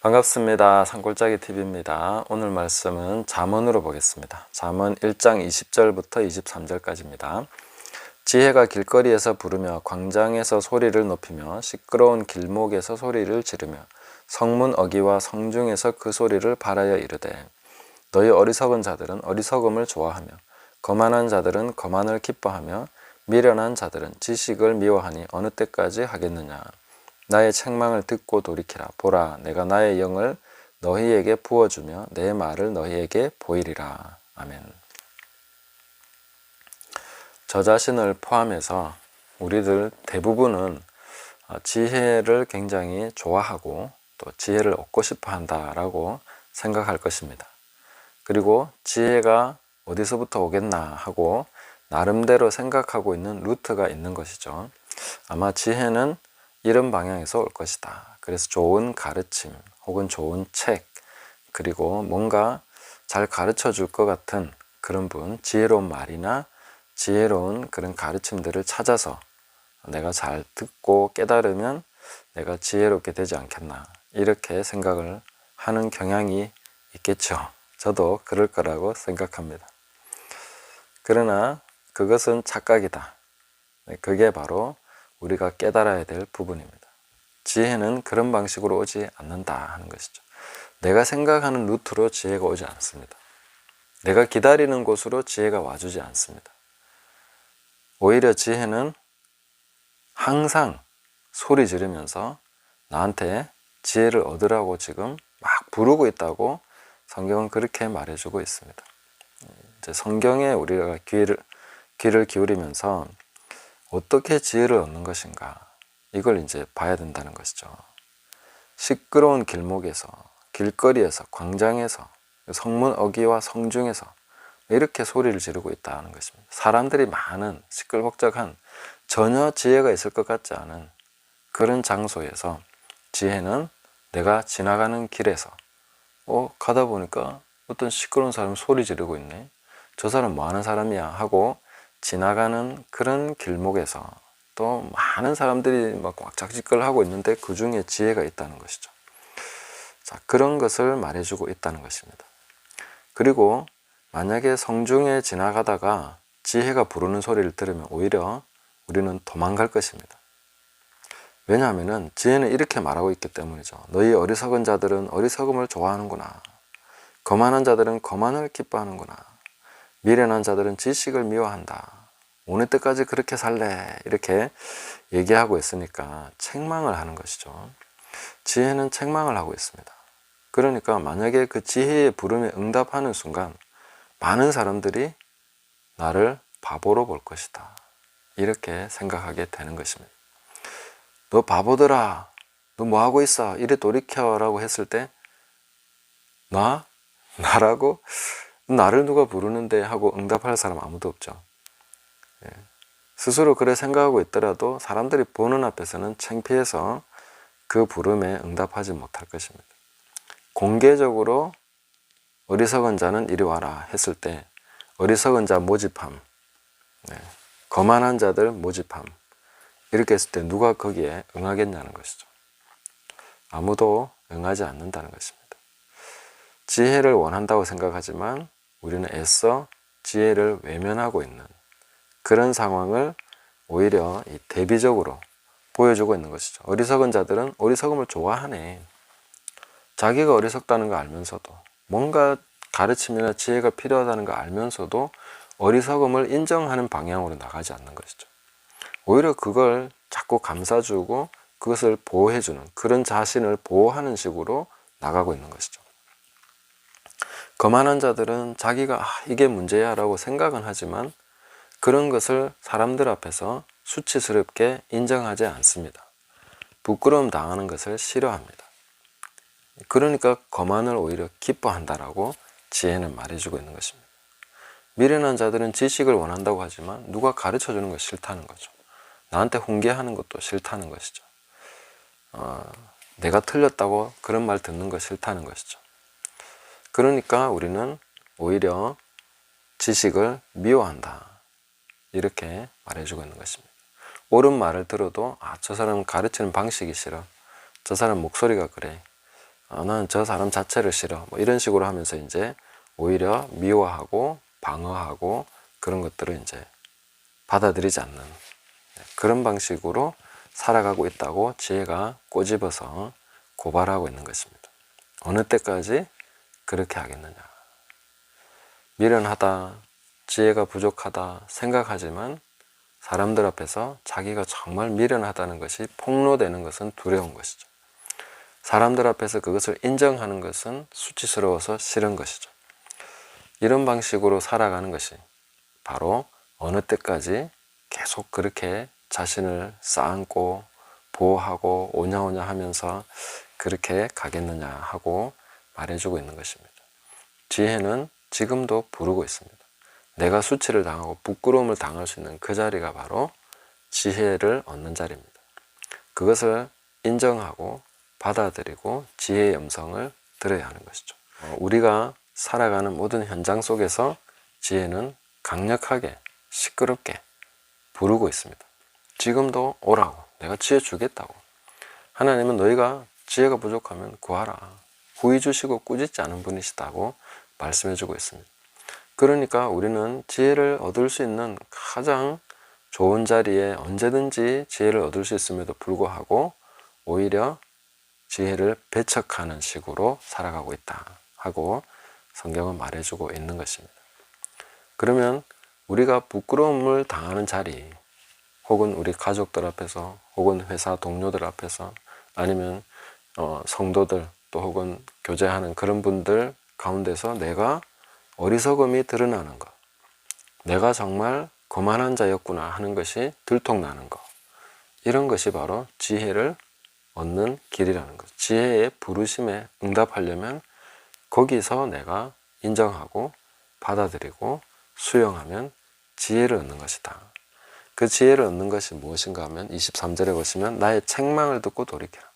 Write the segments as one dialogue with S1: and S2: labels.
S1: 반갑습니다. 산골짜기 TV입니다. 오늘 말씀은 잠언으로 보겠습니다. 잠언 1장 20절부터 23절까지입니다. 지혜가 길거리에서 부르며 광장에서 소리를 높이며 시끄러운 길목에서 소리를 지르며 성문 어귀와 성중에서 그 소리를 발하여 이르되 너희 어리석은 자들은 어리석음을 좋아하며 거만한 자들은 거만을 기뻐하며 미련한 자들은 지식을 미워하니 어느 때까지 하겠느냐. 나의 책망을 듣고 돌이키라. 보라, 내가 나의 영을 너희에게 부어주며 내 말을 너희에게 보이리라. 아멘. 저 자신을 포함해서 우리들 대부분은 지혜를 굉장히 좋아하고 또 지혜를 얻고 싶어 한다라고 생각할 것입니다. 그리고 지혜가 어디서부터 오겠나 하고 나름대로 생각하고 있는 루트가 있는 것이죠. 아마 지혜는 이런 방향에서 올 것이다. 그래서 좋은 가르침 혹은 좋은 책, 그리고 뭔가 잘 가르쳐 줄 것 같은 그런 분, 지혜로운 말이나 지혜로운 그런 가르침들을 찾아서 내가 잘 듣고 깨달으면 내가 지혜롭게 되지 않겠나, 이렇게 생각을 하는 경향이 있겠죠. 저도 그럴 거라고 생각합니다. 그러나 그것은 착각이다. 그게 바로 우리가 깨달아야 될 부분입니다. 지혜는 그런 방식으로 오지 않는다 하는 것이죠. 내가 생각하는 루트로 지혜가 오지 않습니다. 내가 기다리는 곳으로 지혜가 와주지 않습니다. 오히려 지혜는 항상 소리 지르면서 나한테 지혜를 얻으라고 지금 막 부르고 있다고 성경은 그렇게 말해주고 있습니다. 이제 성경에 우리가 귀를 기울이면서 어떻게 지혜를 얻는 것인가, 이걸 이제 봐야 된다는 것이죠. 시끄러운 길목에서, 길거리에서, 광장에서, 성문 어귀와 성중에서 이렇게 소리를 지르고 있다는 것입니다. 사람들이 많은 시끌벅적한, 전혀 지혜가 있을 것 같지 않은 그런 장소에서 지혜는 내가 지나가는 길에서 가다 보니까 어떤 시끄러운 사람이 소리 지르고 있네, 저 사람 뭐 하는 사람이야 하고 지나가는 그런 길목에서 또 많은 사람들이 막 꽉짝짓걸 하고 있는데 그 중에 지혜가 있다는 것이죠. 자, 그런 것을 말해주고 있다는 것입니다. 그리고 만약에 성중에 지나가다가 지혜가 부르는 소리를 들으면 오히려 우리는 도망갈 것입니다. 왜냐하면 지혜는 이렇게 말하고 있기 때문이죠. 너희 어리석은 자들은 어리석음을 좋아하는구나. 거만한 자들은 거만을 기뻐하는구나. 미련한 자들은 지식을 미워한다. 어느 때까지 그렇게 살래? 이렇게 얘기하고 있으니까 책망을 하는 것이죠. 지혜는 책망을 하고 있습니다. 그러니까 만약에 그 지혜의 부름에 응답하는 순간 많은 사람들이 나를 바보로 볼 것이다, 이렇게 생각하게 되는 것입니다. 너 바보들아, 너 뭐하고 있어? 이래 돌이켜라고 했을 때 나라고? 나를 누가 부르는데 하고 응답할 사람 아무도 없죠. 스스로 그래 생각하고 있더라도 사람들이 보는 앞에서는 창피해서 그 부름에 응답하지 못할 것입니다. 공개적으로 어리석은 자는 이리 와라 했을 때 어리석은 자 모집함, 거만한 자들 모집함, 이렇게 했을 때 누가 거기에 응하겠냐는 것이죠. 아무도 응하지 않는다는 것입니다. 지혜를 원한다고 생각하지만 우리는 애써 지혜를 외면하고 있는 그런 상황을 오히려 대비적으로 보여주고 있는 것이죠. 어리석은 자들은 어리석음을 좋아하네. 자기가 어리석다는 거 알면서도, 뭔가 가르침이나 지혜가 필요하다는 거 알면서도 어리석음을 인정하는 방향으로 나가지 않는 것이죠. 오히려 그걸 자꾸 감싸주고 그것을 보호해주는, 그런 자신을 보호하는 식으로 나가고 있는 것이죠. 거만한 자들은 자기가 이게 문제야 라고 생각은 하지만 그런 것을 사람들 앞에서 수치스럽게 인정하지 않습니다. 부끄러움 당하는 것을 싫어합니다. 그러니까 거만을 오히려 기뻐한다라고 지혜는 말해주고 있는 것입니다. 미련한 자들은 지식을 원한다고 하지만 누가 가르쳐주는 거 싫다는 거죠. 나한테 훈계하는 것도 싫다는 것이죠. 내가 틀렸다고 그런 말 듣는 거 싫다는 것이죠. 그러니까 우리는 오히려 지식을 미워한다, 이렇게 말해주고 있는 것입니다. 옳은 말을 들어도 저 사람 가르치는 방식이 싫어, 저 사람 목소리가 그래, 나는 저 사람 자체를 싫어. 뭐 이런 식으로 하면서 이제 오히려 미워하고 방어하고 그런 것들을 이제 받아들이지 않는 그런 방식으로 살아가고 있다고 지혜가 꼬집어서 고발하고 있는 것입니다. 어느 때까지 그렇게 하겠느냐. 미련하다, 지혜가 부족하다 생각하지만 사람들 앞에서 자기가 정말 미련하다는 것이 폭로되는 것은 두려운 것이죠. 사람들 앞에서 그것을 인정하는 것은 수치스러워서 싫은 것이죠. 이런 방식으로 살아가는 것이 바로 어느 때까지 계속 그렇게 자신을 쌓고 보호하고 오냐오냐 하면서 그렇게 가겠느냐 하고 말해주고 있는 것입니다. 지혜는 지금도 부르고 있습니다. 내가 수치를 당하고 부끄러움을 당할 수 있는 그 자리가 바로 지혜를 얻는 자리입니다. 그것을 인정하고 받아들이고 지혜의 음성을 들어야 하는 것이죠. 우리가 살아가는 모든 현장 속에서 지혜는 강력하게 시끄럽게 부르고 있습니다. 지금도 오라고, 내가 지혜 주겠다고. 하나님은 너희가 지혜가 부족하면 구하라. 후히 주시고 꾸짖지 않은 분이시다고 말씀해 주고 있습니다. 그러니까 우리는 지혜를 얻을 수 있는 가장 좋은 자리에 언제든지 지혜를 얻을 수 있음에도 불구하고 오히려 지혜를 배척하는 식으로 살아가고 있다 하고 성경은 말해주고 있는 것입니다. 그러면 우리가 부끄러움을 당하는 자리, 혹은 우리 가족들 앞에서, 혹은 회사 동료들 앞에서, 아니면 성도들 또 혹은 교제하는 그런 분들 가운데서 내가 어리석음이 드러나는 것, 내가 정말 거만한 자였구나 하는 것이 들통나는 것, 이런 것이 바로 지혜를 얻는 길이라는 것. 지혜의 부르심에 응답하려면 거기서 내가 인정하고 받아들이고 수용하면 지혜를 얻는 것이다. 그 지혜를 얻는 것이 무엇인가 하면 23절에 보시면 나의 책망을 듣고 돌이켜라.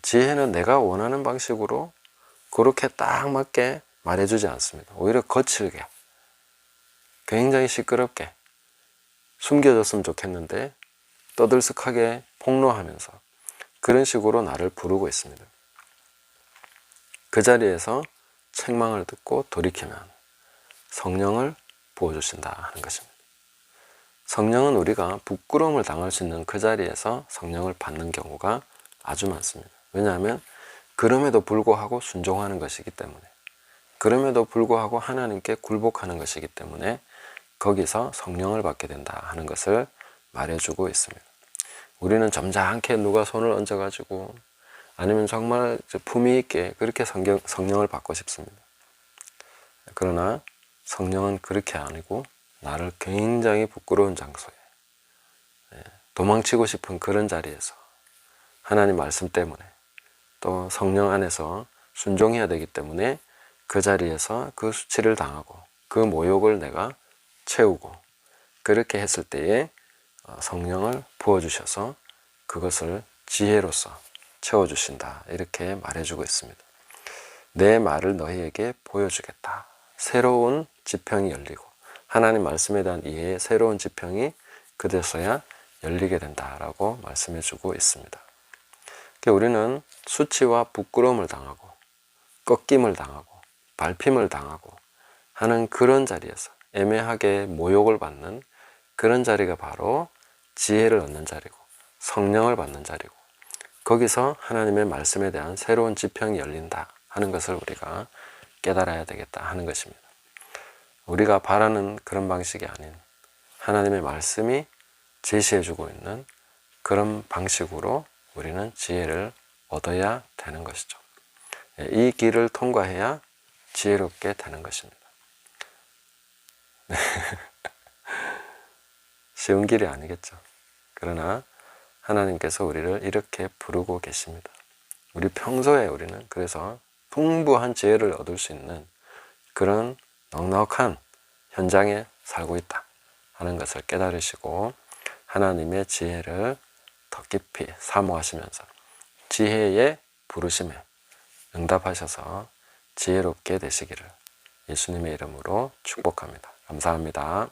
S1: 지혜는 내가 원하는 방식으로 그렇게 딱 맞게 말해주지 않습니다. 오히려 거칠게, 굉장히 시끄럽게 숨겨졌으면 좋겠는데 떠들썩하게 폭로하면서 그런 식으로 나를 부르고 있습니다. 그 자리에서 책망을 듣고 돌이키면 성령을 부어주신다 하는 것입니다. 성령은 우리가 부끄러움을 당할 수 있는 그 자리에서 성령을 받는 경우가 아주 많습니다. 왜냐하면 그럼에도 불구하고 순종하는 것이기 때문에, 그럼에도 불구하고 하나님께 굴복하는 것이기 때문에 거기서 성령을 받게 된다 하는 것을 말해주고 있습니다. 우리는 점잖게 누가 손을 얹어가지고 아니면 정말 품위 있게 그렇게 성령을 받고 싶습니다. 그러나 성령은 그렇게 아니고 나를 굉장히 부끄러운 장소에, 도망치고 싶은 그런 자리에서 하나님 말씀 때문에 또 성령 안에서 순종해야 되기 때문에 그 자리에서 그 수치를 당하고 그 모욕을 내가 채우고 그렇게 했을 때에 성령을 부어주셔서 그것을 지혜로서 채워주신다 이렇게 말해주고 있습니다. 내 말을 너희에게 보여주겠다. 새로운 지평이 열리고 하나님 말씀에 대한 이해의 새로운 지평이 그제서야 열리게 된다라고 말씀해주고 있습니다. 우리는 수치와 부끄러움을 당하고 꺾임을 당하고 밟힘을 당하고 하는 그런 자리에서 애매하게 모욕을 받는 그런 자리가 바로 지혜를 얻는 자리고 성령을 받는 자리고 거기서 하나님의 말씀에 대한 새로운 지평이 열린다 하는 것을 우리가 깨달아야 되겠다 하는 것입니다. 우리가 바라는 그런 방식이 아닌 하나님의 말씀이 제시해주고 있는 그런 방식으로 우리는 지혜를 얻어야 되는 것이죠. 이 길을 통과해야 지혜롭게 되는 것입니다. 쉬운 길이 아니겠죠. 그러나 하나님께서 우리를 이렇게 부르고 계십니다. 우리 평소에 우리는 그래서 풍부한 지혜를 얻을 수 있는 그런 넉넉한 현장에 살고 있다 하는 것을 깨달으시고 하나님의 지혜를 더 깊이 사모하시면서 지혜의 부르심에 응답하셔서 지혜롭게 되시기를 예수님의 이름으로 축복합니다. 감사합니다.